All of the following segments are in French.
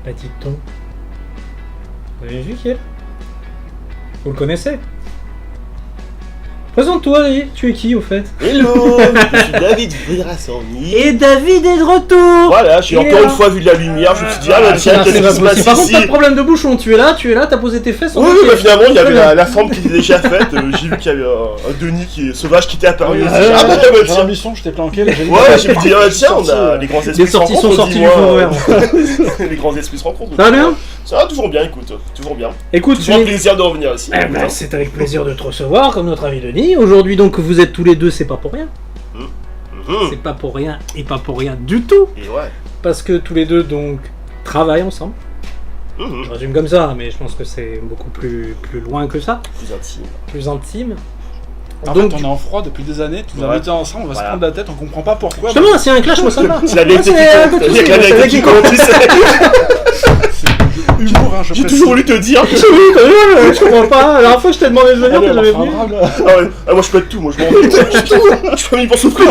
Bah dites-donc. Vous avez vu qui est? Vous le connaissez? Présente-toi, allez, tu es qui au fait? Hello, je suis David Vidrassani. Et David est de retour! Voilà, j'ai encore une fois vu de la lumière, je me suis dit, tiens, qu'est-ce qui se passe Par contre, pas de ici? problème de bouchon, tu es là, t'as posé tes fesses. Oui, bah finalement, il y avait la forme qui était déjà faite. J'ai vu qu'il y avait un Denis sauvage qui était apparu aussi. J'ai un mission, je t'ai planqué. Ouais, j'ai dit, tiens, on a les grands esprits. Les sorties sont sorties du fond vert. Les grands esprits se rencontrent. Ça va bien? Ça va toujours bien, écoute, toujours bien. Écoute, toujours un plaisir de revenir ici. C'est avec plaisir de te recevoir, comme notre ami Denis. Aujourd'hui, donc, vous êtes tous les deux, c'est pas pour rien. C'est pas pour rien et pas pour rien du tout. Et ouais. Parce que tous les deux, donc, travaillent ensemble. Je résume comme ça, mais je pense que c'est beaucoup plus loin que ça. Plus intime. En fait, on est en froid depuis des années, tous invités ensemble, on va se prendre la tête, on comprend pas pourquoi. Justement, s'il y a un clash, moi ça me va. C'est la vérité qui compte, tu sais. Humour, hein, j'ai toujours voulu te dire. Oui, quand même, je comprends pas. La dernière fois, je t'ai demandé de venir, t'es jamais venu. Moi, je peux être tout, moi, je m'en vais. Je suis venu pour souffrir.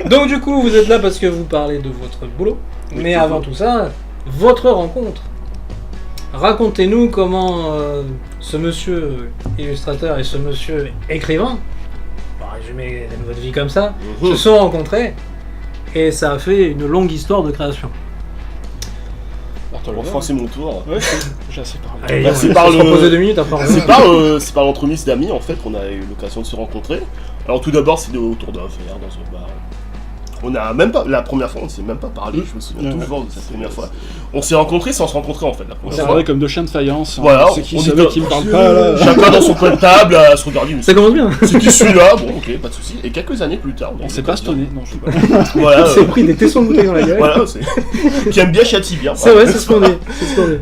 Donc, du coup, vous êtes là parce que vous parlez de votre boulot. Mais avant tout ça, votre rencontre. Racontez-nous comment ce monsieur illustrateur et ce monsieur écrivain, pour résumer votre vie comme ça, se sont rencontrés et ça a fait une longue histoire de création. Enfin, c'est mon tour. Ouais, j'ai assez parlé. Allez, c'est par le... 2 minutes après. C'est par l'entremise d'amis en fait qu'on a eu l'occasion de se rencontrer. Alors tout d'abord, c'était autour d'un verre dans un bar. On a même pas, la première fois, on ne s'est même pas parlé, je me souviens toujours de cette première fois. On s'est rencontrés sans se rencontrer en fait. On s'est parlé comme deux chiens de faïence. Voilà, c'est qui savait qui me parle pas là. Chacun dans son coin de table à se regarder. Ça commence bien. C'est qui celui-là? Bon, ok, pas de soucis. Et quelques années plus tard, on s'est bastonné. Non, je sais pas. Voilà. On s'est pris des tessons de bouteille dans la gueule. Voilà, qui aime bien châtie bien. C'est vrai, c'est ce qu'on dit.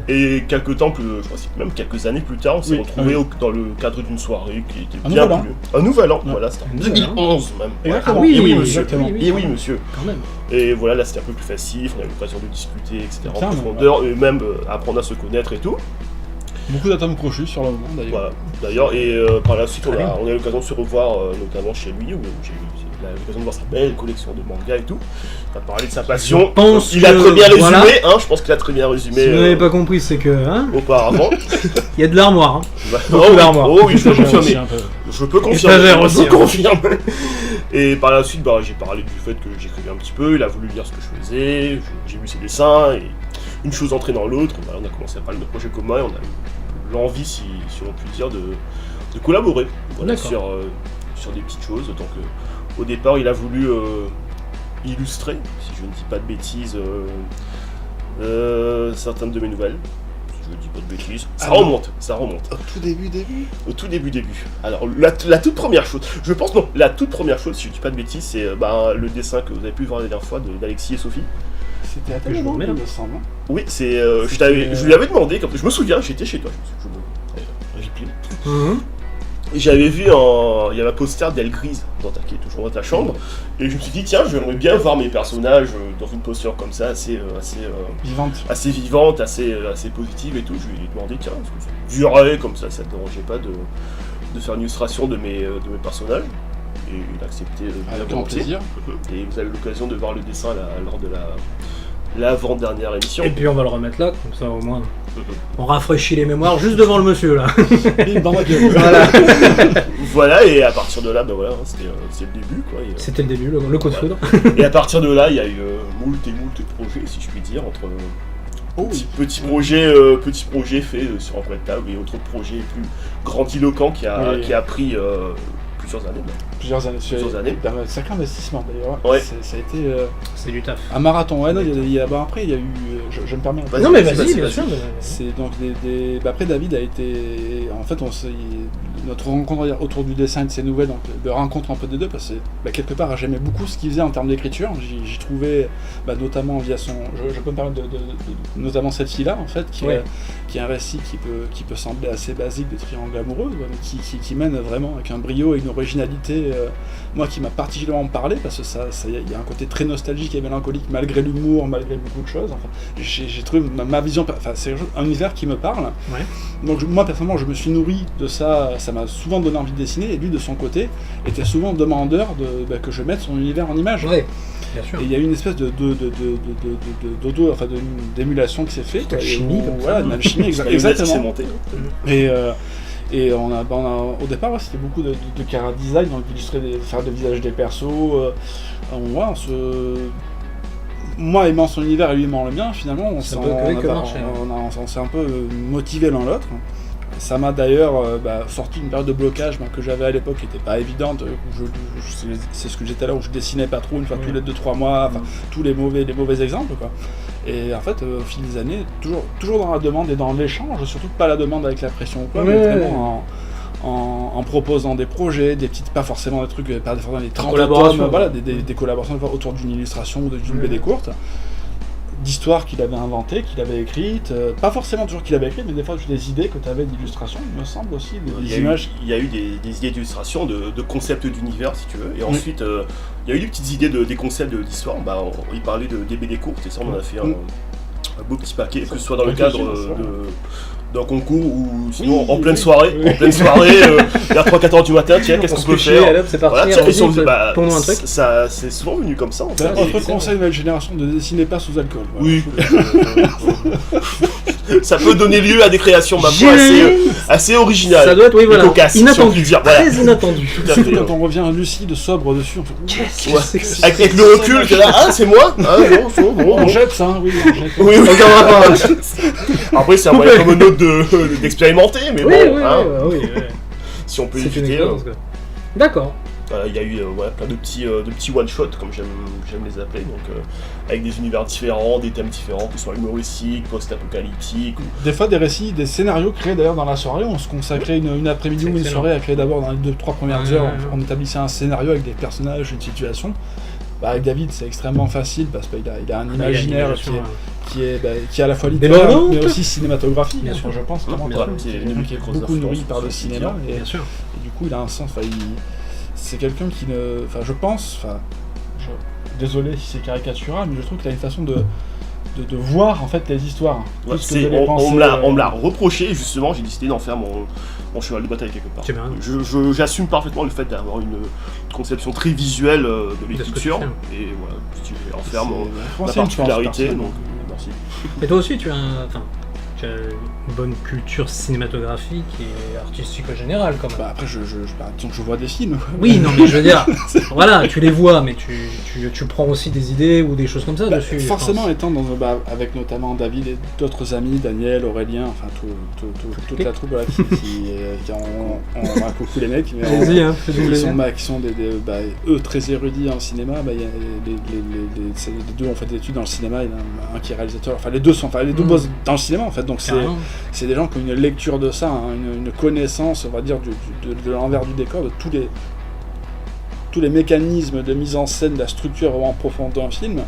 Et quelques temps plus, je crois que même quelques années plus tard, on s'est retrouvés dans le cadre d'une soirée qui était bien plus. Un nouvel an, voilà, c'était en 2011 même. Exactement. Oui, monsieur. Et oui, monsieur. Quand même. Et voilà, là c'était un peu plus facile, on a eu l'occasion de discuter, etc. en profondeur, et même apprendre à se connaître et tout. Beaucoup d'atomes crochus sur le moment d'ailleurs. Voilà, d'ailleurs, et par la suite on a eu l'occasion de se revoir, notamment chez lui, où j'ai eu l'occasion de voir sa belle collection de mangas et tout. Il a parlé de sa passion, il a très bien résumé, voilà. Je pense qu'il a très bien résumé. Si vous n'avez pas compris, c'est que... auparavant. Il y a de l'armoire. Beaucoup d'armoire. Oh oui, je peux confirmer. Je peux confirmer. Et par la suite, j'ai parlé du fait que j'écrivais un petit peu, il a voulu lire ce que je faisais, j'ai vu ses dessins, et une chose entrait dans l'autre, on a commencé à parler de projets communs, et on a eu l'envie, si on peut dire, de collaborer sur des petites choses. Donc au départ, il a voulu illustrer, si je ne dis pas de bêtises, certaines de mes nouvelles. Je dis pas de bêtises, ça remonte. Au tout début. Au tout début. Alors la toute première chose, si je dis pas de bêtises, c'est le dessin que vous avez pu voir la dernière fois d'Alexis et Sophie. C'était à tes jours, il me semble. Oui, je lui avais demandé, je me souviens, j'étais chez toi, et j'avais vu il y avait un poster d'Elle Grise qui est toujours dans ta chambre, et je me suis dit tiens, j'aimerais bien voir mes personnages dans une posture comme ça, assez vivante, assez positive et tout. Je lui ai demandé tiens, est-ce que ça durerait comme ça te dérangeait pas de faire une illustration de mes personnages, et il a accepté avec grand plaisir. Et vous avez eu l'occasion de voir le dessin lors de l'avant-dernière émission. Et puis on va le remettre là, comme ça au moins on rafraîchit les mémoires juste devant le monsieur là. Voilà, et à partir de là, c'était le début quoi. C'était le début, le coup de foudre. Et à partir de là, il y a eu moult projets, si je puis dire, entre petits projets faits sur un coin de table et autres projets plus grandiloquents qui a pris plusieurs années. Plusieurs années. Un sacré investissement d'ailleurs. Ouais. Ça a été. C'est du taf. Un marathon. Ouais, non, après, il y a eu. Je me permets. Non, mais vas-y, bien sûr. C'est donc après, David a été. En fait, notre rencontre autour du dessin et de ses nouvelles, donc de rencontre un peu des deux, parce que quelque part, j'aimais beaucoup ce qu'il faisait en termes d'écriture. J'y trouvais, notamment via son. Je peux me permettre notamment cette fille-là, en fait, qui est un récit qui peut sembler assez basique de triangle amoureux, qui mène vraiment avec un brio et une originalité. Moi qui m'a particulièrement parlé parce que il y a un côté très nostalgique et mélancolique malgré l'humour, malgré beaucoup de choses. Enfin, j'ai trouvé ma vision, c'est un univers qui me parle. Ouais. Donc moi personnellement je me suis nourri de ça m'a souvent donné envie de dessiner, et lui de son côté était souvent demandeur que je mette son univers en image. Ouais. Bien sûr. Et il y a une espèce d'émulation qui s'est fait. D'alchimie, une alchimie, exactement. Et on a, au départ, c'était beaucoup de chara design, donc faire des visages des persos. Moi aimant son univers et lui aimant le mien, finalement, on s'est un peu motivé l'un l'autre. Ça m'a d'ailleurs sorti une période de blocage que j'avais à l'époque qui n'était pas évidente. C'est ce que j'étais là où je dessinais pas trop, une fois tous les 2-3 mois, tous les mauvais exemples, quoi. Et en fait, au fil des années, toujours dans la demande et dans l'échange, surtout pas la demande avec la pression ou quoi, mais vraiment en proposant des projets, des petites, pas forcément des trucs, pas forcément des 30 tomes, voilà, des collaborations autour d'une illustration ou d'une BD courte, d'histoires qu'il avait inventées, qu'il avait écrites, pas forcément toujours qu'il avait écrites, mais des fois des idées que tu avais d'illustration, il me semble aussi, des images. Il y a eu des idées d'illustration, de concepts d'univers, si tu veux, et ensuite, il y a eu des petites idées des concepts d'histoire, il parlait des BD courtes, et ça, on en a fait un beau petit paquet, que ce soit dans le cadre d'un concours ou sinon en pleine soirée, vers 3-4 heures du matin, tiens, qu'est-ce qu'on peut faire? C'est parti, pour un truc. Ça, c'est souvent venu comme ça. En fait. Notre conseil de nouvelle génération, ne dessinez pas sous alcool. Voilà. Oui. Ça peut donner lieu à des créations assez originales. Ça doit être, cocasses, inattendu, très inattendu. Surtout quand on revient lucide, sobre dessus, on fait qu'est-ce que c'est avec le recul, t'es là, c'est moi. On jette ça, oui. Oui. Après, c'est un moyen comme un autre d'expérimenter, mais oui. Si on peut éviter. D'accord. Il y a eu plein de petits one-shots, comme j'aime les appeler, donc avec des univers différents, des thèmes différents, que ce soit humoristiques, post-apocalyptiques. Des fois, des récits, des scénarios créés d'ailleurs dans la soirée. On se consacrait une après-midi ou une soirée à créer d'abord dans les 2-3 premières heures. On établissait un scénario avec des personnages, une situation. Avec David, c'est extrêmement facile parce qu'il a un imaginaire qui est à la fois littéraire mais aussi cinématographique, bien sûr, je pense. Qui est beaucoup nourri par le cinéma. Et du coup, il a un sens. C'est quelqu'un qui ne. Je pense. Désolé si c'est caricatural, mais je trouve qu'il a une façon de voir en fait les histoires. On me l'a reproché, justement, j'ai décidé d'en faire mon cheval de bataille quelque part. J'assume parfaitement le fait d'avoir une conception très visuelle de l'écriture, et voilà, je vais en faire ma particularité. Donc, merci. Et toi aussi, tu as une bonne culture cinématographique et artistique en général, quand même. Après, je vois des films. Oui, non, mais je veux dire, voilà, tu les vois, mais tu prends aussi des idées ou des choses comme ça dessus. Forcément, étant avec notamment David et d'autres amis, Daniel, Aurélien, enfin toute la troupe, voilà, on a coucou les mecs, mais qui sont eux très érudits en cinéma. Il y a les deux ont fait des études dans le cinéma, il y en a un qui est réalisateur, les deux bossent dans le cinéma en fait. Donc c'est des gens qui ont une lecture de ça, une connaissance, on va dire, de l'envers du décor, de tous les mécanismes de mise en scène, de la structure vraiment profonde d'un film.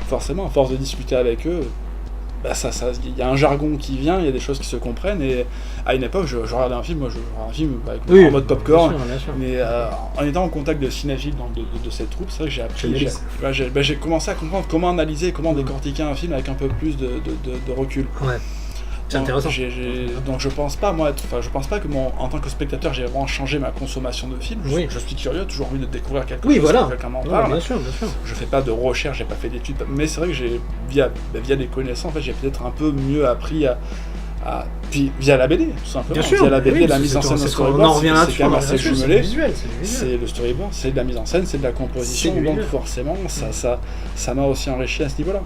Forcément, à force de discuter avec eux, il y a un jargon qui vient, il y a des choses qui se comprennent. Et à une époque, je regardais un film, en mode popcorn, mais en étant en contact de cinéphiles de cette troupe, c'est vrai que j'ai appris, j'ai commencé à comprendre comment analyser, comment décortiquer un film avec un peu plus de recul. Ouais. C'est intéressant. Donc je pense pas que en tant que spectateur j'ai vraiment changé ma consommation de films. Je suis curieux, toujours envie de découvrir quelque chose. Voilà. Quelqu'un m'en parle. Bien sûr. Je fais pas de recherche, j'ai pas fait d'études, mais c'est vrai que j'ai via des connaissances, en fait, j'ai peut-être un peu mieux appris puis via la BD, tout simplement. Bien sûr, via la BD, la mise en scène, le storyboard, c'est quand même assez jumelé. C'est le storyboard, c'est de la mise en scène, c'est de la composition, donc forcément ça m'a aussi enrichi à ce niveau-là.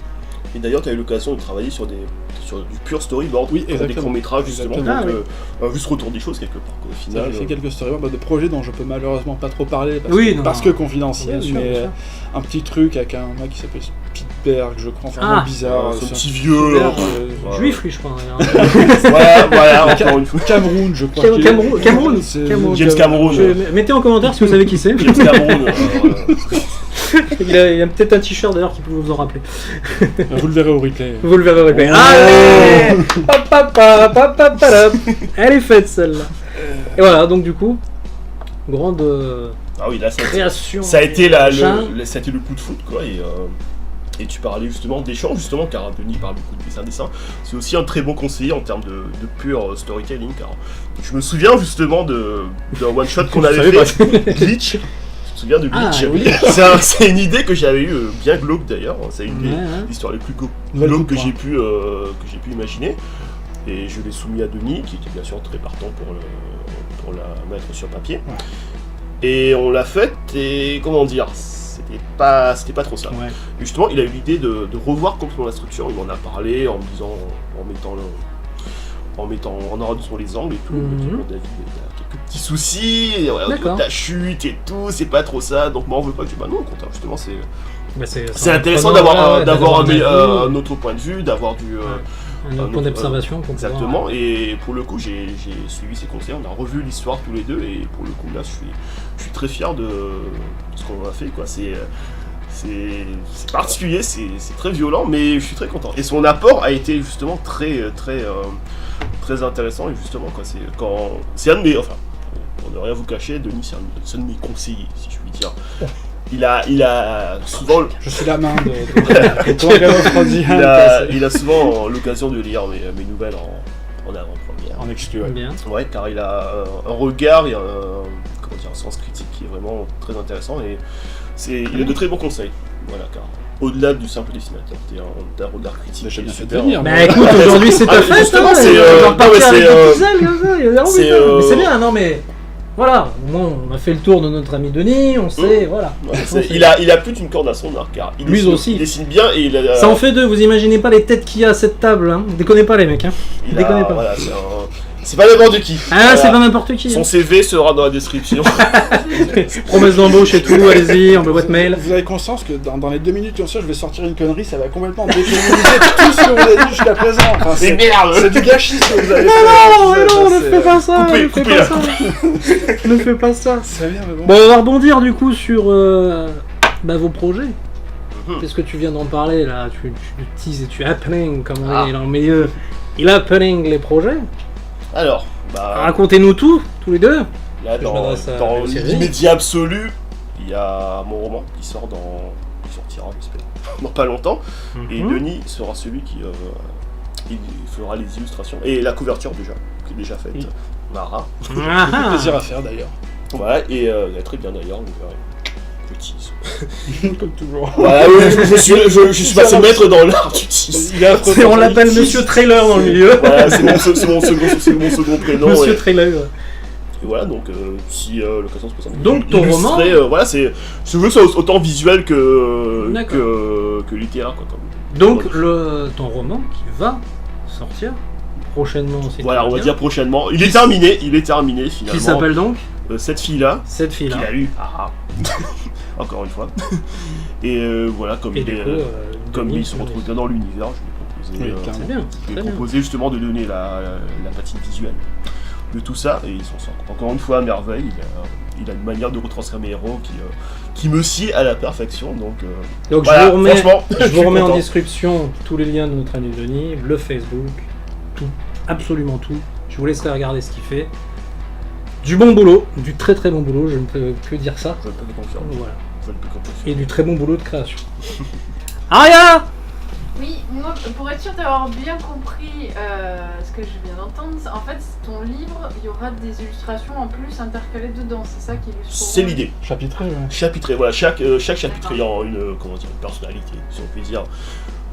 Et d'ailleurs, tu as eu l'occasion de travailler sur du pur storyboard, des courts-métrages justement, juste retour des choses quelque part. Au final, j'ai fait quelques storyboards de projets dont je peux malheureusement pas trop parler parce que confidentiel, mais un petit truc avec un mec qui s'appelle Spielberg, je crois, vraiment bizarre. Ce petit vieux. Juif, lui, je crois. Voilà, encore une fois. Cameroun, je crois. Cameroun. James Cameroun. Mettez en commentaire si vous savez qui c'est. James Cameroun. Il y a peut-être un t-shirt d'ailleurs qui peut vous en rappeler. Vous le verrez au replay. Allez, elle est faite celle-là. Et voilà, donc du coup, grande création. Ça a été le coup de foot, quoi. Et tu parlais justement d'échanges, car Denis parle beaucoup de dessin. C'est aussi un très bon conseiller en termes de pur storytelling, car je me souviens justement d'un one-shot qu'on avait fait, Glitch. me souviens de Bleach. Oui. C'est une idée que j'avais eue, bien glauque d'ailleurs. C'est une des histoires les plus glauques que j'ai pu imaginer. Et je l'ai soumis à Denis, qui était bien sûr très partant pour la mettre sur papier. Ouais. Et on l'a faite, et comment dire, c'était pas trop ça. Ouais. Justement, il a eu l'idée de revoir complètement la structure. Il m'en a parlé en me disant, en arrondissant les angles et tout. David, il y a quelques petits soucis, ta chute et tout, c'est pas trop ça. Donc moi on veut pas que tu non, au contraire, justement c'est intéressant d'avoir un autre point de vue, d'avoir un point d'observation. Exactement, et pour le coup j'ai suivi ses conseils, on a revu l'histoire tous les deux, et pour le coup là je suis très fier de ce qu'on a fait, quoi. C'est particulier, c'est très violent, mais je suis très content. Et son apport a été justement très intéressant, et justement quoi, c'est un de mes, enfin, pour ne rien vous cacher, Denis c'est un de mes conseillers, si je puis dire. Il a souvent... Je suis la main de il a souvent l'occasion de lire mes nouvelles en avant-première. En exclu, ouais. Bien. Ouais, car il a un regard et un sens critique qui est vraiment très intéressant, et il a de très bons conseils. Voilà, car au-delà du simple dessinateur, t'es un regard critique. J'ai bien fait de venir. Bah écoute, aujourd'hui c'est ta fête, hein, mais c'est bien, non mais... Voilà, au moins on a fait le tour de notre ami Denis, on sait, voilà. Il a plus d'une corde à son arc, car il dessine bien, et il a... Ça en fait deux, vous imaginez pas les têtes qu'il y a à cette table, hein. Déconnez pas les mecs, hein. Déconnez pas. Voilà, c'est pas n'importe qui. Ah, voilà. C'est pas n'importe qui. Son CV sera dans la description. Promesse d'embauche et tout, allez-y, en boîte mail. Vous avez conscience que dans les 2 minutes, je vais sortir une connerie, ça va complètement décommuniser tout ce que vous avez dit jusqu'à présent. Enfin, c'est merde. C'est du gâchis ce que vous avez fait. Non, ne fais pas ça. Ne fais pas ça. C'est bien, mais bon. Bon, on va rebondir du coup sur vos projets. Qu'est-ce que tu viens d'en parler là, tu teases et tu happening, comme on est dans le milieu. Il happening les projets. Alors, racontez-nous tout, tous les deux. Là, dans l'immédiat absolu, il y a mon roman qui sortira, j'espère, dans pas longtemps. Et Denis sera celui qui il fera les illustrations et la couverture déjà, qui est déjà faite. Mara. Beaucoup plaisir à faire d'ailleurs. Ouais, et très bien d'ailleurs, vous verrez. Tease. Comme toujours. Ouais, je suis passé maître dans l'art du tease. On l'appelle Monsieur Trailer dans le milieu. Voilà, c'est mon second prénom. Monsieur Trailer. Et voilà, donc si l'occasion se présente. Donc ton roman. Voilà, je veux que ce soit autant visuel que littéraire, quoi. Donc ton roman qui va sortir prochainement. Voilà, on va dire prochainement. Il est terminé finalement. Qui s'appelle donc Cette fille-là. Qu'il a eu. Encore une fois. Et voilà, comme il se retrouve bien dans l'univers, je lui ai proposé justement de donner la patine visuelle de tout ça, et il s'en sort encore une fois à merveille. Il a une manière de retranscrire mes héros qui me sied à la perfection, donc voilà, je vous remets en description tous les liens de notre ami Denis, le Facebook, tout, absolument tout. Je vous laisserai regarder ce qu'il fait. Du bon boulot, du très très bon boulot, je ne peux que dire ça. Je ne peux que confirmer. Voilà. Et du très bon boulot de création. Aria! Oui, moi, pour être sûr d'avoir bien compris ce que je viens d'entendre, en fait, ton livre, il y aura des illustrations en plus intercalées dedans, c'est ça qui illustre. C'est l'idée. Chapitré, ouais. Chapitré, voilà, chaque chapitre ayant une personnalité, si on peut dire,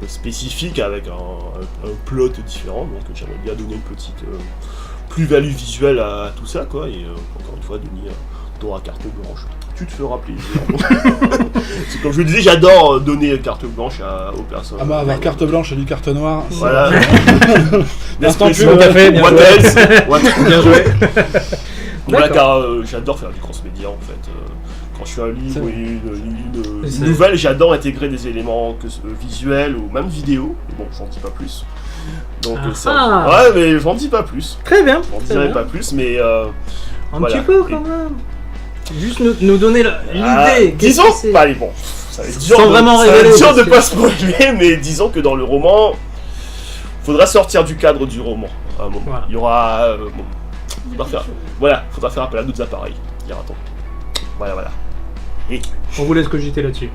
spécifique, avec un plot différent, donc j'aimerais bien donner une petite plus-value visuelle à tout ça, quoi, et encore une fois, Denis, t'auras carte blanche. Tu te feras plaisir. C'est comme je le disais, j'adore donner carte blanche aux personnes. Ah bah avoir carte blanche et du carte noire. Voilà. L'instant pub, tout à fait, bien joué. Voilà, car j'adore faire du cross-média en fait. Quand je fais un livre ou une nouvelle, j'adore intégrer des éléments visuels ou même vidéo. Bon, j'en dis pas plus. Donc ça. Ouais, mais j'en dis pas plus. Très bien. J'en dirai pas plus, mais. Un petit peu quand même. Juste nous donner l'idée. Disons, allez, bon, ça va être dur, de pas spoiler, mais disons que dans le roman, faudra sortir du cadre du roman à un moment. Voilà. Il y aura, faudra faire appel à d'autres appareils, dira-t-on. Voilà. Et on vous laisse cogiter là-dessus.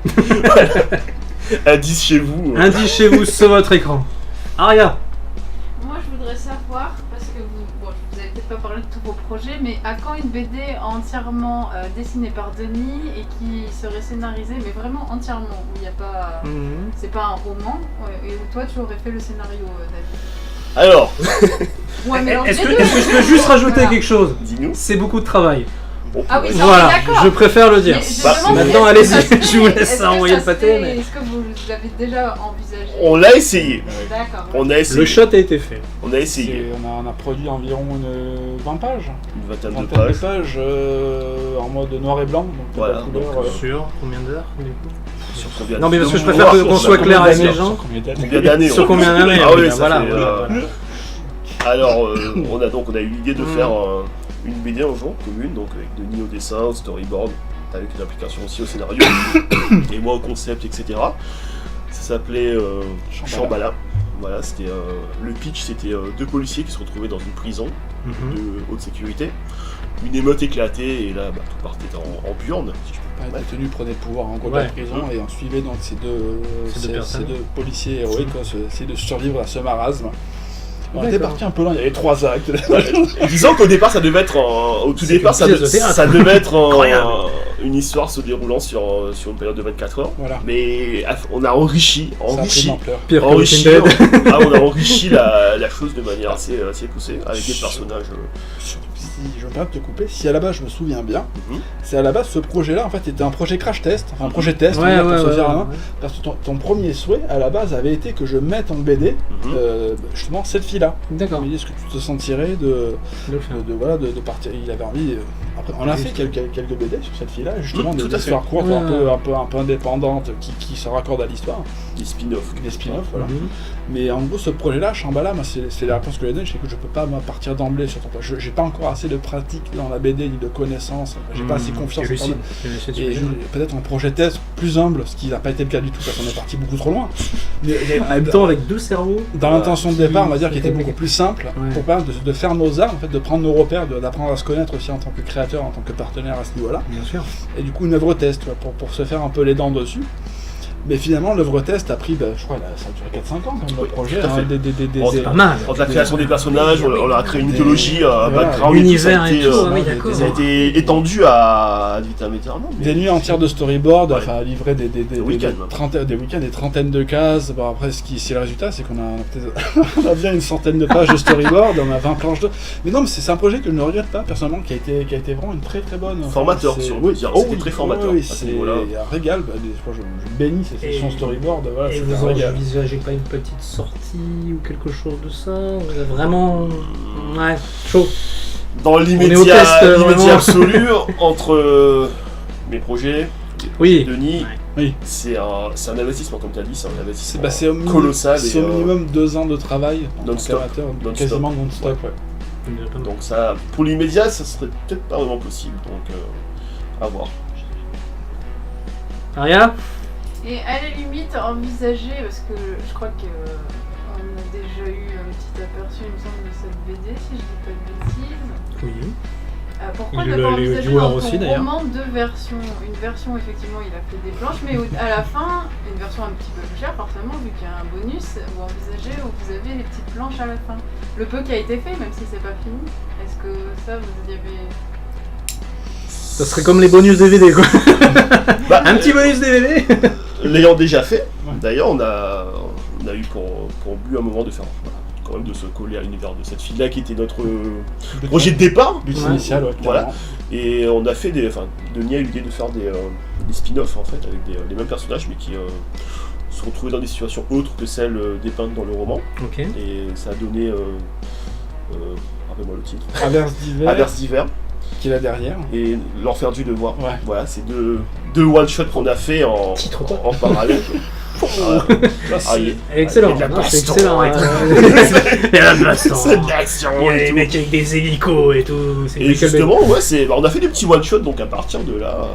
Indice chez vous. Indice chez vous sur votre écran. Aria. Moi, je voudrais savoir, parce que vous avez peut-être pas parler de tous vos projets, mais à quand une BD entièrement dessinée par Denis et qui serait scénarisée, mais vraiment entièrement, où il n'y a pas... C'est pas un roman, et où toi tu aurais fait le scénario, David. Alors, Ouais, mais Est-ce que je peux juste rajouter quelque chose? dis-nous. C'est beaucoup de travail. Ah oui, ça, Voilà, d'accord. je préfère le dire. Mais je Bah, demande, maintenant, est-ce que allez-y, ça se je vous fait laisse Est-ce que envoyer ça le se pâté, fait mais- Est-ce que vous l'avez déjà envisagé? On l'a essayé. D'accord. On a essayé. Le shot a été fait. On a essayé. On a produit environ une 20 pages. Une vingtaine de Vingtaine de pages. pages en mode noir et blanc, donc Voilà, la couleur. donc, Sur combien d'heures du coup? Sur combien Non, mais parce que je d'années préfère on qu'on va soit sur clair avec combien les gens. Sur combien d'années Combien d'années Sur on- combien d'années? Ah oui, bah, ça voilà, fait, voilà. Alors, on a eu l'idée de faire une BD un jour commune, donc avec Denis au dessin, au storyboard, avec une application aussi au scénario, et moi au concept, etc. Ça s'appelait Shambhala. Voilà, c'était le pitch, c'était deux policiers qui se retrouvaient dans une prison de haute sécurité. Une émeute éclatée et là, tout partait en burne. Si je peux Les détenus prenaient le pouvoir en gros de la prison et on suivait donc ces deux policiers héroïques essayer de survivre à ce marasme. On était parti un peu loin, il y avait 3 actes. Disons qu'au départ, ça devait être au tout C'est départ, une pièce de théâtre. ça devait être Incroyable. une histoire se déroulant sur une période de 24 heures. Voilà. Mais on a enrichi, Ça a pris de l'ampleur. Pire que enrichi, Walking Dead. on a enrichi la chose de manière assez poussée, avec des personnages. Surtout si je me permets de te couper, si à la base je me souviens bien, Mhm. c'est à la base ce projet-là en fait était un projet crash test, enfin un projet test, on Ouais, va dire, ouais, pour se ouais, dire, ouais. hein, parce que ton premier souhait à la base avait été que je mette en BD Mhm. justement cette fille-là. D'accord. Il me dit est-ce que tu te sentirais de partir. Il avait envie. Après, on a fait quelques BD sur cette fille-là, justement, Tout des à fait. histoires courtes, Ouais. un peu indépendantes, qui se raccordent à l'histoire, Des spin-offs. des spin-offs, voilà. Mhm. Mais en gros, ce projet-là, Shambhala, moi, c'est la réponse que j'ai donnée. Je sais que je peux pas moi, partir d'emblée sur ton projet. J'ai pas encore assez de pratique dans la BD ni de connaissances. J'ai pas assez confiance. C'est en lucide. moi. C'est Et lucide. peut-être un projet test plus humble, ce qui n'a pas été le cas du tout parce qu'on est parti beaucoup trop loin. Mais En même temps, avec deux cerveaux. dans l'intention de départ, on va dire, qui c'est était beaucoup compliqué. plus simple, Ouais. pour permettre de faire nos armes, en fait, de prendre nos repères, d'apprendre à se connaître aussi en tant que créateur, en tant que partenaire à ce niveau-là. Bien sûr. Et du coup, une œuvre test, tu vois, pour se faire un peu les dents dessus. Mais finalement, l'œuvre test a pris, je crois, ça a duré 4-5 ans quand même, le Oui, projet. tout à fait. C'est pas mal. Entre la création des personnages, on leur a créé une Des- mythologie, un voilà, background, l'univers et et tout, tout, ça a été, oui, d'accord. ça a été étendu à vitam aeternam. Des nuits entières de storyboard, Ouais. enfin à livrer des week-ends, des week-ends, des trentaines de cases. Bon, après, c'est le résultat, c'est qu'on a, on a bien une centaine de pages de storyboard, on a 20 planches de. Mais non, mais c'est un projet que je ne regrette pas personnellement, qui a été vraiment une très très bonne. Formateur, c'est- si on peut dire. C'était très formateur, Oui, à ce c'est niveau-là. un régal. Je bénis ces Et- sessions storyboard. Voilà, Et c'est vous un régal. envisagez pas une petite sortie ou quelque chose de ça? Vous avez vraiment. Ouais, chaud. Dans On est au l'immédiat test, vraiment. absolu, entre mes projets, Oui. Denis, Oui. c'est un investissement, comme tu as dit, c'est un investissement C'est au minimum, colossal. c'est et, au minimum 2 ans de travail en tant non-stop. qu'amateur, Non-stop. quasiment non-stop. Ouais. donc ça, pour l'immédiat, ça serait peut-être pas vraiment possible, donc à voir. Aria? Et à la limite, envisager, parce que je crois que on a déjà eu un petit aperçu, il me semble, de cette BD, si je dis pas de bêtises. Oui. Pourquoi Il ne le- pas les envisager viewers dans aussi, ton d'ailleurs. roman 2 versions? Une version, effectivement, il a fait des planches, mais à la fin, une version un petit peu plus chère, forcément, vu qu'il y a un bonus, ou envisager où vous avez les petites planches à la fin. Le peu qui a été fait, même si c'est pas fini, est-ce que ça, vous y avez... Ça serait comme les bonus DVD, quoi. Bah, Un petit bonus DVD. L'ayant déjà fait, Ouais. d'ailleurs, on a eu pour but un moment de faire, voilà, quand même de se coller à l'univers de cette fille-là qui était notre projet de départ. But Ouais. initial, ouais, Voilà. clairement. Et on a fait Denis a eu l'idée de faire des spin-offs en fait, avec les mêmes personnages, mais qui se retrouvaient dans des situations autres que celles dépeintes dans le roman. Ok. Et ça a donné, rappelle-moi le titre, Averse d'hiver, Averse d'hiver qui est là derrière. et L'Enfer du Devoir. Ouais. Voilà, c'est deux one-shots qu'on a fait en Titre quoi en parallèle. Voilà. Ah, il y a- Excellent. il y a de la Non, c'est baston excellent. et tout. Il y a de la baston. C'est de l'action Il y a et des tout. mecs avec des hélicos et tout. C'est Et des justement, ouais, on a fait des petits one-shots, donc à partir de là,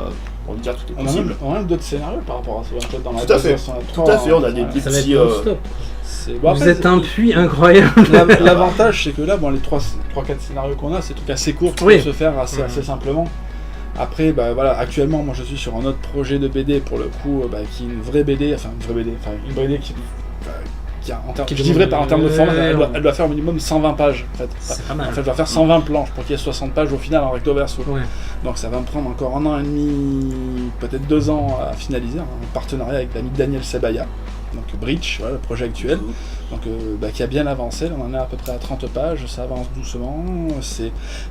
on va dire tout est On a possible. même d'autres scénarios par rapport à ce one-shot dans la Tout à fait. version Tout à fait, on a des voilà. Ça va être petits. non-stop. Bon, Vous après, êtes un puits incroyable. L'avantage, c'est que là, les 3-4 scénarios qu'on a, c'est des trucs assez courts qui Oui. peuvent se faire assez simplement. Après, voilà, actuellement, moi je suis sur un autre projet de BD pour le coup, qui est une vraie BD, enfin une BD je livrais en termes de format, elle doit faire au minimum 120 pages en fait. C'est pas mal. En fait, je dois faire 120 planches pour qu'il y ait 60 pages au final en recto verso. Ouais. Donc ça va me prendre encore 1 an et demi, peut-être 2 ans à finaliser, en partenariat avec l'ami Daniel Sebaya, donc Breach, voilà, le projet actuel, donc, qui a bien avancé, là, on en est à peu près à 30 pages, ça avance doucement,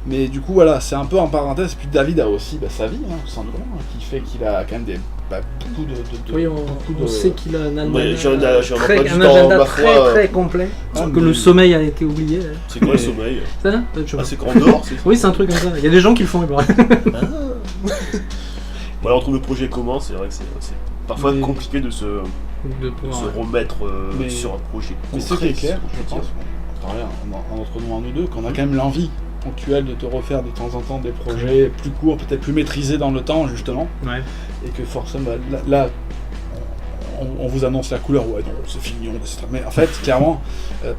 mais du coup voilà, c'est un peu en parenthèse, puis David a aussi sa vie, tout simplement, qui fait qu'il a quand même beaucoup de oui, on sait qu'il a un agenda très complet, que le sommeil a été oublié. C'est quoi le sommeil? Ça, c'est quand on dort, oui, c'est un truc comme ça, il y a des gens qui le font, Voilà, on trouve le projet commun, c'est vrai que c'est parfois compliqué de se remettre sur un projet. Mais ce qui est clair, je pense, entre nous deux, qu'on a quand même l'envie ponctuelle de te refaire de temps en temps des projets plus courts, peut-être plus maîtrisés dans le temps, justement. Ouais. Et que forcément, là, on vous annonce la couleur, ouais, non, c'est fini, mais en fait, clairement,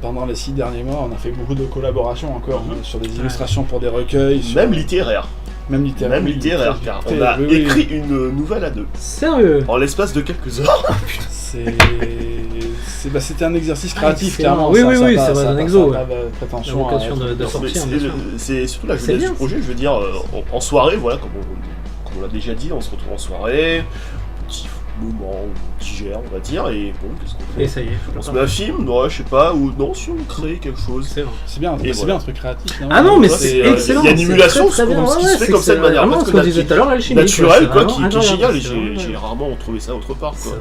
pendant les 6 derniers mois, on a fait beaucoup de collaborations encore, sur des illustrations pour des recueils. Même littéraire. Même littéraire, car on a écrit une nouvelle à 2. Sérieux? En l'espace de quelques heures. C'était un exercice créatif, clairement. Oui, c'est vrai, un exo. Prétention de sortir. C'est surtout la jeunesse du projet, je veux dire, en soirée, voilà, comme on l'a déjà dit, on se retrouve en soirée, petit moment digère, on va dire, et bon, qu'est-ce qu'on fait? Et ça y est. On se met un film, ouais, je sais pas, ou non, si on crée quelque chose. C'est bien un truc créatif. Ah non, mais c'est excellent. Il y a une émulation, ce qui se fait comme ça de manière naturelle, quoi, qui est génial, et j'ai rarement trouvé ça autre part, quoi.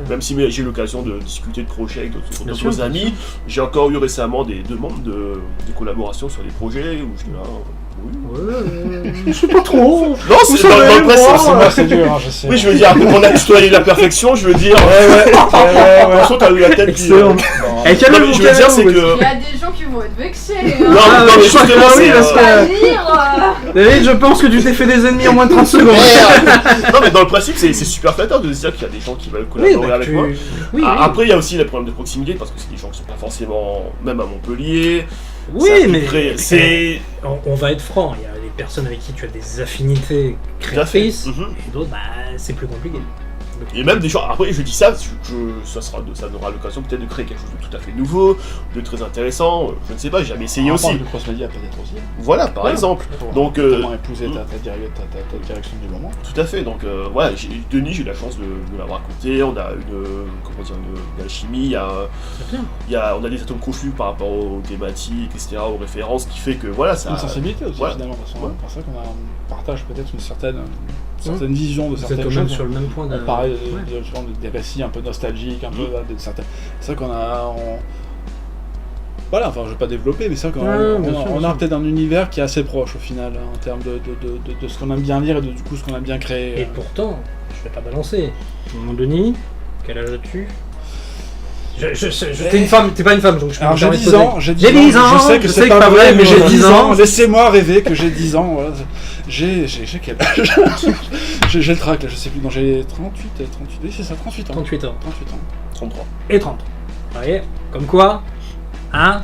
Même si j'ai eu l'occasion de discuter de projets avec d'autres amis, j'ai encore eu récemment des demandes de collaboration sur des projets où je dis là. Je sais pas trop. Non, c'est dans le presse, c'est dur, je sais. Oui, je veux dire, on a tutoyé la perfection, je veux dire. Ouais. T'as eu la tête qui. Je veux dire, c'est que. Il y a des gens qui vont être vexés. Non, mais justement, c'est. David, je pense que tu t'es fait des ennemis en moins de 30 secondes. Non, mais dans le principe, c'est super flatteur de se dire qu'il y a des gens qui veulent collaborer avec moi. Après, il y a aussi le problème de proximité, parce que c'est des gens qui sont pas forcément, même à Montpellier. Oui, mais on va être franc, il y a des personnes avec qui tu as des affinités créatrices, et d'autres, c'est plus compliqué. Et même des gens, après je dis ça, ça aura l'occasion peut-être de créer quelque chose de tout à fait nouveau, de très intéressant, je ne sais pas, j'ai jamais essayé aussi. De cross-média peut-être aussi. Voilà, par exemple. Donc, comment épouser ta direction du moment. Tout à fait, donc voilà, Denis, j'ai eu la chance de l'avoir raconté, on a une alchimie, on a des atomes confus par rapport aux thématiques, etc., aux références, qui fait que voilà, ça... Une sensibilité aussi, finalement, c'est pour ça qu'on partage peut-être une certaine vision de certaines choses. Vous êtes même sur le même point on parlait des récits un peu nostalgiques, un peu certains. C'est vrai qu'on a. Voilà, enfin je vais pas développer, mais c'est vrai qu'on a peut-être un univers qui est assez proche au final, en termes de ce qu'on aime bien lire et du coup ce qu'on aime bien créer. Et pourtant, je vais pas balancer. Mon Denis, quel âge as-tu? T'es une femme, t'es pas une femme, donc je peux. Alors j'ai 10 ans, j'ai 10 ans, je sais que c'est pas vrai, mais j'ai 10 ans, laissez-moi rêver que j'ai 10 ans, voilà. J'ai quel âge? J'ai le trac là, je sais plus, non j'ai 38, oui c'est ça, 38 ans. 38 ans. 33. Et 30. Vous voyez, comme quoi,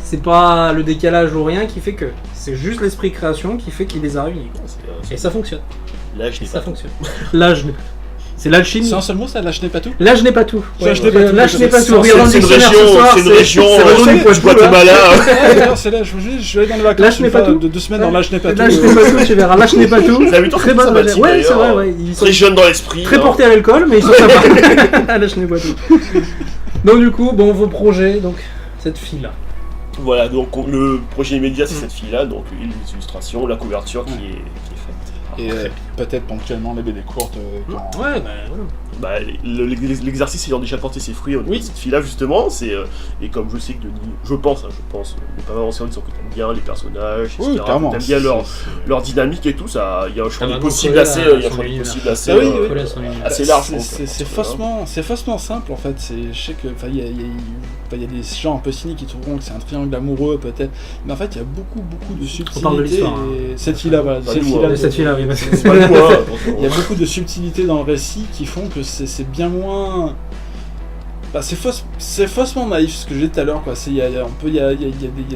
c'est pas le décalage ou rien qui fait que, c'est juste l'esprit création qui fait qu'il les a réunis. Et ça fonctionne. L'âge n'est pas tout. L'âge n'est pas tout. C'est l'alchimie. C'est un seul mot ça, l'âge n'est pas tout? L'âge n'est pas tout. L'âge n'est pas tout. L'âge n'est pas tout. Regarde le dictionnaire ce soir. C'est une région du Guatemala. C'est là, je suis allé dans les vacances. L'âge n'est pas tout. De 2 semaines dans l'âge n'est pas tout. L'âge n'est pas tout, tu verras. L'âge n'est pas tout. Très bonne région. Ouais, c'est vrai, ouais. Très jeune dans l'esprit. Très porté à l'alcool, mais ils sont sympas. L'âge n'est pas tout. Donc du coup, bon, vos projets, donc cette fille-là. Voilà, donc le projet immédiat c'est cette fille-là, donc les illustrations, la couverture qui est faite. Et peut-être ponctuellement les BD courtes. Ouais, bah, l'exercice ayant déjà porté ses fruits au niveau de cette fille-là, justement, et comme je sais que Denis, je pense, ne pas m'avancer en disant que t'aimes bien les personnages, etc., que t'aimes bien leur dynamique et tout, il y a un champ possible assez large. C'est faussement simple en fait. Je sais que il y a des gens un peu cyniques qui trouveront que c'est un triangle amoureux peut-être, mais en fait il y a beaucoup de subtilités. On parle de l'histoire. Cette fille-là, voilà. Cette fille-là, oui. Il y a beaucoup de subtilités dans le récit qui font que c'est bien moins. C'est faussement naïf ce que j'ai dit tout à l'heure, quoi. Il y a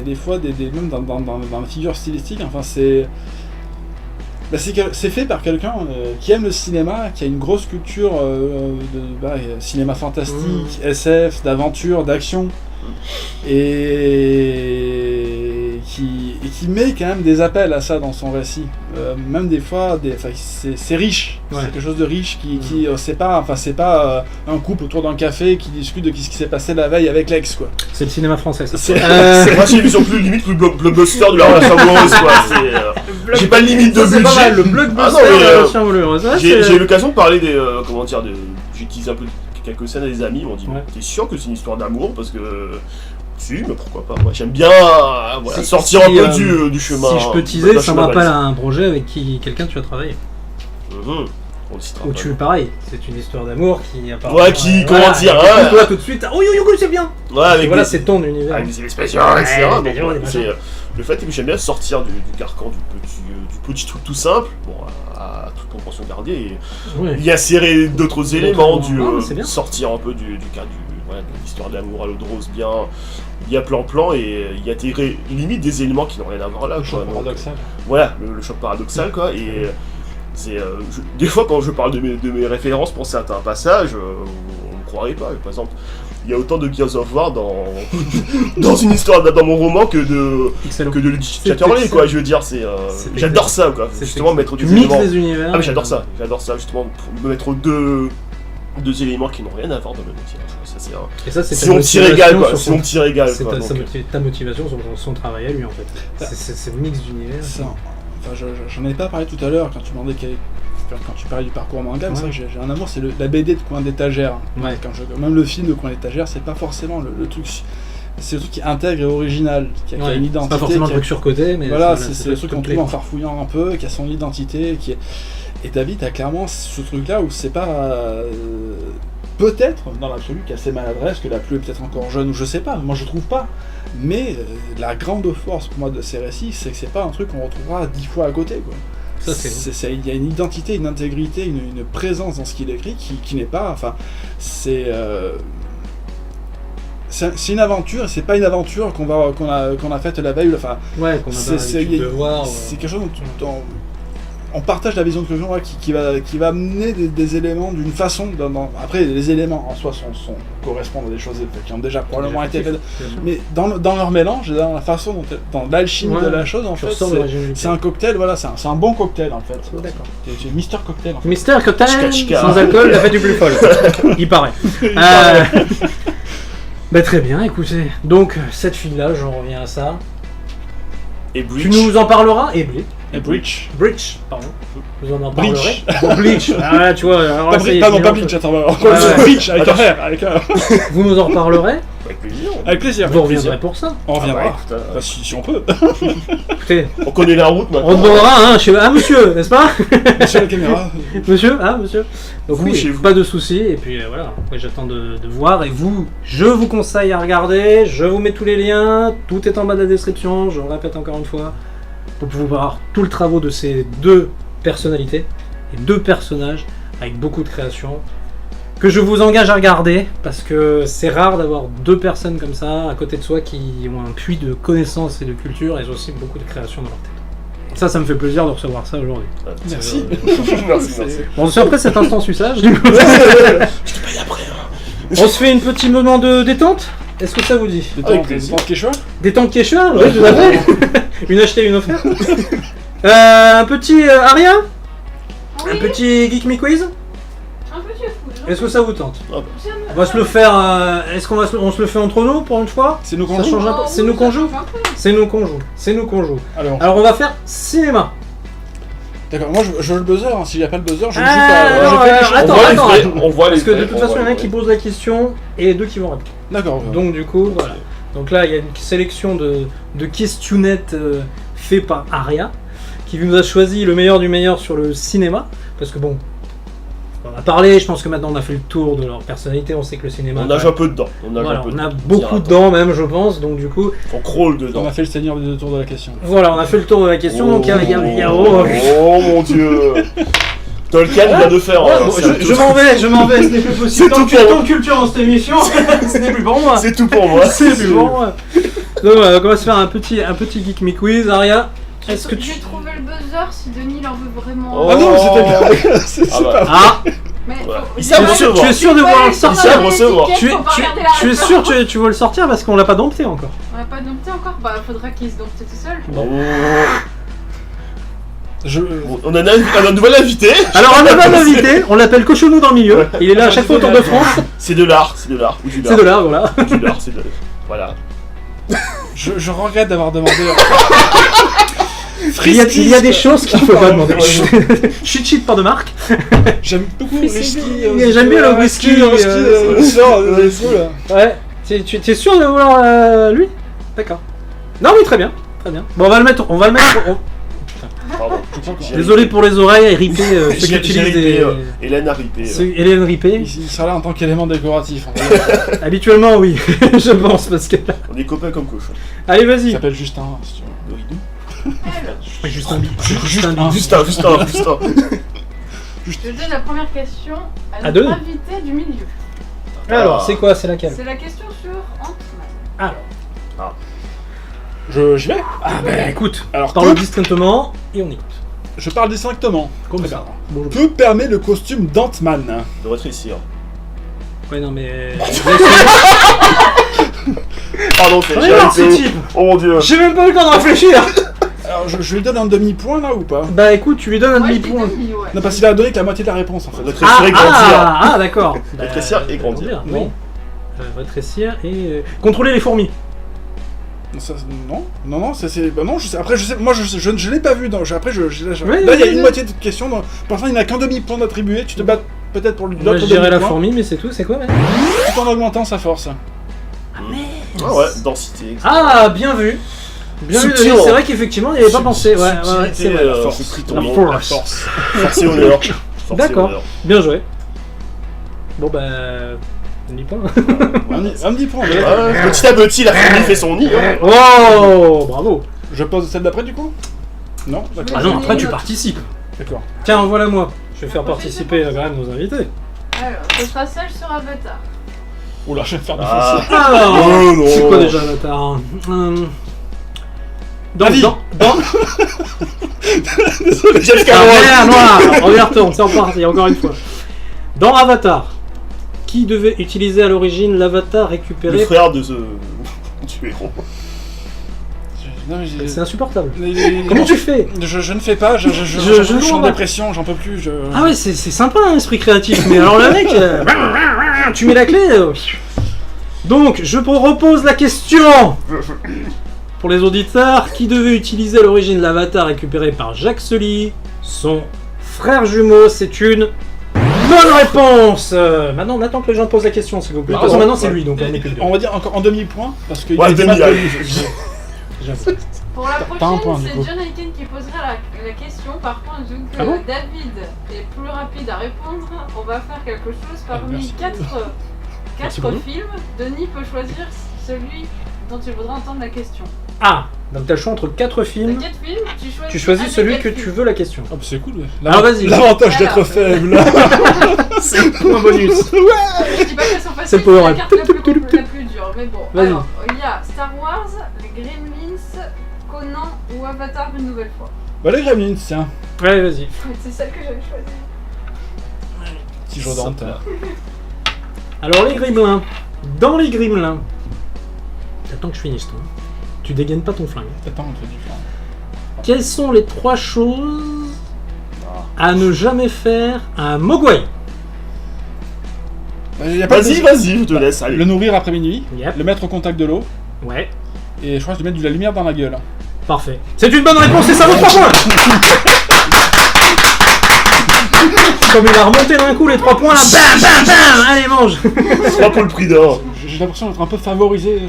des fois même dans la figure stylistique, enfin c'est fait par quelqu'un qui aime le cinéma, qui a une grosse culture cinéma fantastique, SF, d'aventure, d'action. et qui met quand même des appels à ça dans son récit. Même des fois, c'est riche. Ouais. C'est quelque chose de riche qui c'est pas un couple autour d'un café qui discute de ce qui s'est passé la veille avec l'ex, quoi. C'est le cinéma français, ça. C'est moi j'ai une vision plus limite plus blockbuster de la relation amoureuse, quoi. J'ai pas de limite de budget. C'est pas mal, le blockbuster de la relation amoureuse. J'ai eu l'occasion de parler des j'ai utilisé un peu quelques scènes à des amis, ils m'ont dit t'es sûr que c'est une histoire d'amour, parce que si, mais pourquoi pas, moi j'aime bien sortir un peu du chemin. Si je peux teaser, ça me rappelle un projet avec quelqu'un tu as travaillé. Ou pareil, c'est une histoire d'amour qui apparemment... Ouais, comment dire, toi tout de suite, oh c'est bien. Ouais, avec voilà, c'est ton univers. Avec des spéciaux, etc. C'est le fait que j'aime bien sortir du carcan du petit truc tout simple, bon, à toute proportion gardée, et y insérer d'autres éléments, sortir un peu de l'histoire d'amour à l'eau de rose bien plan et y intégrer limite des éléments qui n'ont rien à voir là. Le choc paradoxal. Voilà, le choc paradoxal, quoi, et... des fois quand je parle de mes références pour certains passages, on ne croirait pas. Par exemple, il y a autant de Gears of War dans une histoire, dans mon roman que de Chatterley, quoi. Je veux dire, j'adore ça, quoi. Justement, mettre des éléments. Les univers. Ah mais j'adore ça justement, pour mettre deux éléments qui n'ont rien à voir dans le même métier. Et ça, c'est si on t'y régale, quoi. Si on t'y régale, c'est quoi. Ta motivation sur son travail à lui, en fait. C'est le mix d'univers. Enfin, j'en ai pas parlé tout à l'heure quand tu demandais quand tu parlais du parcours manga, c'est vrai que j'ai un amour, c'est la BD de coin d'étagère. Ouais. Même le film de coin d'étagère, c'est pas forcément le truc. C'est le truc qui intègre et original, qui a une identité. C'est pas forcément le truc surcoté, mais voilà, c'est le truc qu'on trouve en farfouillant un peu, qui a son identité, Et David a clairement ce truc-là où c'est pas peut-être dans l'absolu qu'il y a ses maladresses, que la pluie est peut-être encore jeune ou je sais pas. Moi je trouve pas. Mais la grande force pour moi de ces récits, c'est que c'est pas un truc qu'on retrouvera 10 fois à côté, quoi. Il y a une identité, une intégrité, une présence dans ce qu'il écrit qui n'est pas... Enfin, c'est une aventure, et c'est pas une aventure qu'on a faite la veille. Enfin, c'est quelque chose dont on partage la vision de Clojon qui va amener des éléments d'une façon. Après, les éléments en soi correspondent à des choses qui ont déjà probablement été faites. Mais dans leur mélange, dans la façon dans l'alchimie de la chose, en fait, c'est un cocktail. Voilà, c'est un bon cocktail, en fait. D'accord. C'est Mister Cocktail, en fait. Mister Cocktail, sans alcool, la fête du plus folle. Il paraît. Très bien, écoutez. Donc, cette fille-là, j'en reviens à ça. Et Bleach. Tu nous en parleras Bleach, pardon. Vous en parlerez. Bleach. Ah, tu vois. Alors pas Bleach, attends. Bleach, avec un. Vous nous en reparlerez. Avec plaisir. Vous reviendrez pour ça. On reviendra. Si on peut. Écoutez, on connaît la route maintenant. On demandera, monsieur, n'est-ce pas? Monsieur la caméra. Monsieur. Donc oui, pas de soucis. Et puis voilà, j'attends de voir. Et vous, je vous conseille à regarder. Je vous mets tous les liens. Tout est en bas de la description. Je le répète encore une fois. Pour pouvoir voir tout le travail de ces deux personnalités et deux personnages avec beaucoup de création que je vous engage à regarder parce que c'est rare d'avoir deux personnes comme ça à côté de soi qui ont un puits de connaissances et de culture et aussi beaucoup de création dans leur tête. Et ça me fait plaisir de recevoir ça aujourd'hui. Merci. Merci. Bon, c'est après cet instant suçage. Du coup. Je te paye après. On se fait une petite moment de détente. Est-ce que ça vous dit? Détente Quechua? Détente Quechua, oui, tout à fait. Une achetée, une offerte. Un petit Aria? Oui. Un petit Geek Me Quiz? Un petit quiz. Est-ce que ça vous tente? On va se le faire. Est-ce qu'on on se le fait entre nous pour une fois? C'est nous qu'on joue. Ça change un peu. C'est nous qu'on joue. C'est nous qu'on joue. Alors on va faire cinéma. D'accord, moi je veux le buzzer, si il n'y a pas le buzzer, je ne joue pas. Attends. On voit les Parce que de toute façon, il y en a un qui pose la question et deux qui vont répondre. D'accord. Donc du coup, voilà. Donc là, il y a une sélection de questionnnettes fait par Aria, qui nous a choisi le meilleur du meilleur sur le cinéma. Parce que bon, on a parlé, je pense que maintenant on a fait le tour de leur personnalité, on sait que le cinéma... On nage un peu dedans. On a beaucoup dedans même, je pense, donc du coup... On crawl dedans. On a fait le seigneur des deux tours de la question. Voilà, on a fait le tour de la question, donc il y a... Oh mon dieu. Tolkien vient de faire... Je m'en vais, ce n'est plus possible. Tant de culture dans cette émission, ce n'est plus pour moi. C'est tout pour moi. C'est plus pour moi. Donc voilà, on va se faire un petit Geek Me Quiz. Aria, est-ce que tu... J'ai trouvé le buzzer si Denis en veut vraiment... Ah non, c'était c'est pas vrai. Mais Voilà. faut- Il sait recevoir. Tu es sûr de vouloir le sortir? Il sait recevoir. Tu es sûr que tu veux le sortir parce qu'on l'a pas dompté encore. On l'a pas dompté encore, bah faudra qu'il se dompte tout seul. Bon. On a un nouvel invité. Alors on a un invité, on l'appelle Cochonou dans le milieu. Il est là à chaque fois autour de France. C'est de l'art. Ou du lard. C'est de là, voilà. Du lard, c'est de... Voilà. Je regrette d'avoir demandé. Il y a des choses qu'il faut pas demander. Chut, pas de marque. J'aime beaucoup le whisky. J'aime bien le whisky. Ouais. Tu es sûr de vouloir lui? D'accord. Non mais très bien. Bon on va le mettre. Pardon. Désolé pour les oreilles, ripé, ceux qui utilisent des... Hélène a ripé. Hélène ripé. Il sera là en tant qu'élément décoratif. Habituellement oui, je pense parce que... On est copains comme cochon. Allez Il vas-y. s'appelle Justin, si tu veux. Justin. Juste un. Je donne la première question à À deux. notre invité du milieu. Alors c'est quoi, c'est laquelle? C'est la question sur Ant-Man. Alors. J'y vais. Ah bah écoute, Alors, parle distinctement et on écoute. je parle distinctement. Comme Très ça. bien. Que permet le costume d'Ant-Man? De rétrécir. Ouais non mais... Pardon, J'en ai marre, ce type. Oh mon dieu. J'ai même pas eu le temps de réfléchir. Alors, je lui donne un demi-point là ou pas? Bah écoute, tu lui donnes un Moi, je dis demi-point. demi, ouais. Non, parce qu'il a donné que la moitié de la réponse en fait. Rétrécir et grandir. Ah d'accord. Rétrécir et grandir. Oui. Rétrécir et... Contrôler les fourmis. Non, c'est. Bah non, je sais. Après, je sais. Moi, je l'ai pas vu. Après, Ouais, là, il y a ouais, une moitié de question. Pour l'instant, il n'a qu'un demi-point d'attribué. Tu te bats peut-être pour l'autre Moi je dirais la demi-point, fourmi mais c'est tout, c'est quoi mec? tout en augmentant sa force. Ah ouais, densité. etc. Ah bien vu. Bien vu, Subtil. c'est vrai qu'effectivement il n'y avait pas pensé. Ouais, c'est vrai. La force. force. La force. Force et honneur. Force et D'accord. honneur. Bien joué. Bon bah... demi-point. Un demi-point. mais- Ouais, petit à petit, la fourmi fait son nid. Hein. Oh bravo. Je pose celle d'après du coup? Non, d'accord. Ah non, après tu participes. D'accord. Tiens, envoie-la moi. Je vais faire participer quand même nos invités. Alors, ce sera celle sur Avatar. Oula, je vais me faire Ah. défoncer. Alors, Oh non. c'est quoi déjà Avatar David. dans... James Ah Cameron. merde, noir. On y retourne, c'est reparti encore une fois. Dans Avatar, qui devait utiliser à l'origine l'avatar Le récupéré... frère de ce... du héros. Non, mais C'est insupportable. les- Comment tu fais? Je ne fais pas, je je suis en vois. dépression, j'en peux plus. Ah ouais, c'est sympa un esprit créatif, mais alors le mec, tu mets la clé. Donc, je repose la question pour les auditeurs. Qui devait utiliser à l'origine l'avatar récupéré par Jacques Sully, son frère jumeau? C'est une bonne réponse. Maintenant que les gens posent la question, s'il vous plaît. Parce que maintenant c'est lui, donc on est plus On va dire encore en demi-point, parce qu'il Ouais, a des demi, maths allez. bonus. Pour la T'as un point, prochaine, du c'est coup. John Aiken qui posera la question. Par contre, vu que Ah bon David est plus rapide à répondre, on va faire quelque chose parmi merci. quatre beaucoup. films. Denis peut choisir celui dont tu voudras entendre la question. Ah, donc t'as le choix entre 4 T'as films. 4 films, tu Tu choisis un des celui quatre que tu films. veux la question. Ah bah c'est cool. Alors, vas-y. L'avantage Alors. d'être faible. C'est un bonus. Je dis pas qu'elles sont C'est faciles, le power c'est la up. carte la plus dure. Mais bon, Vas-y. alors, il y a Star Wars, les Gremlins, Conan ou Avatar une nouvelle fois. Bah les Gremlins, tiens. Ouais, vas-y. C'est celle que j'avais choisie. Petit jour d'Ante. Alors les Gremlins. Dans les Gremlins. Attends que je finisse toi. Tu dégaines pas ton flingue. Attends, on te dit ça. Quelles sont les 3 choses à ne jamais faire à un Mogwai? Y a pas de- Vas-y, je te laisse, allez. Le nourrir après minuit, Yep. le mettre au contact de l'eau, Ouais, et je crois que je vais mettre de la lumière dans la gueule. parfait. C'est une bonne réponse et ça vaut 3 points. Comme il a remonté d'un coup les 3 points là, bam bam bam. Allez mange. C'est pas pour le prix d'or. J'ai l'impression d'être un peu favorisé.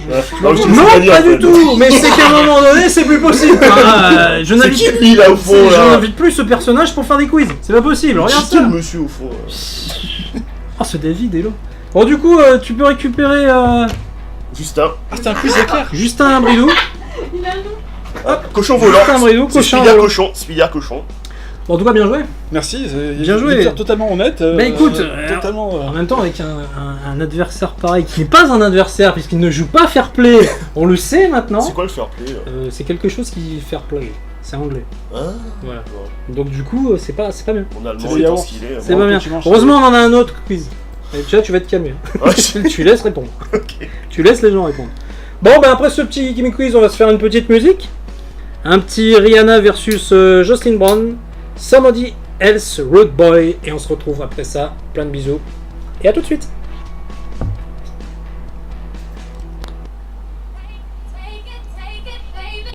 Non, je te Non, laisse gagner, pas en fait. du tout. Mais c'est qu'à un moment donné c'est plus possible. Je C'est n'invite qui lui là au fond je là n'invite plus ce personnage pour faire des quiz. C'est pas possible. Regarde C'est qui ça. le monsieur au fond là Oh ce David est là. Bon du coup tu peux récupérer Justin. Ah, c'est un quiz éclair. Justin Bridou. Il a le nom. Hop, cochon volant. Justin Bridou, C'est cochon Spider volant. cochon. Spider cochon. Bon, en tout cas bien joué. Merci, Bien joué. victoire totalement honnête. Bah, écoute, totalement. En même temps, avec un adversaire pareil, qui n'est pas un adversaire puisqu'il ne joue pas fair play, on le sait maintenant. C'est quoi le fair play là C'est quelque chose qui fair play. c'est anglais. Ah, Voilà. bon. Donc du coup, c'est pas mieux. Mon allemand C'est des étant yaourts. ce qu'il est. C'est moi, pas bien. tu manges Heureusement, on en a un autre quiz. Et tu vois, tu vas te calmer. Ouais. Tu laisses répondre. Tu laisses les gens répondre. Bon, ben après ce petit Gimme Quiz, on va se faire une petite musique. Un petit Rihanna versus Jocelyn Brown. Somebody Else Rude Boy. Et on se retrouve après ça. Plein de bisous. Et à tout de suite.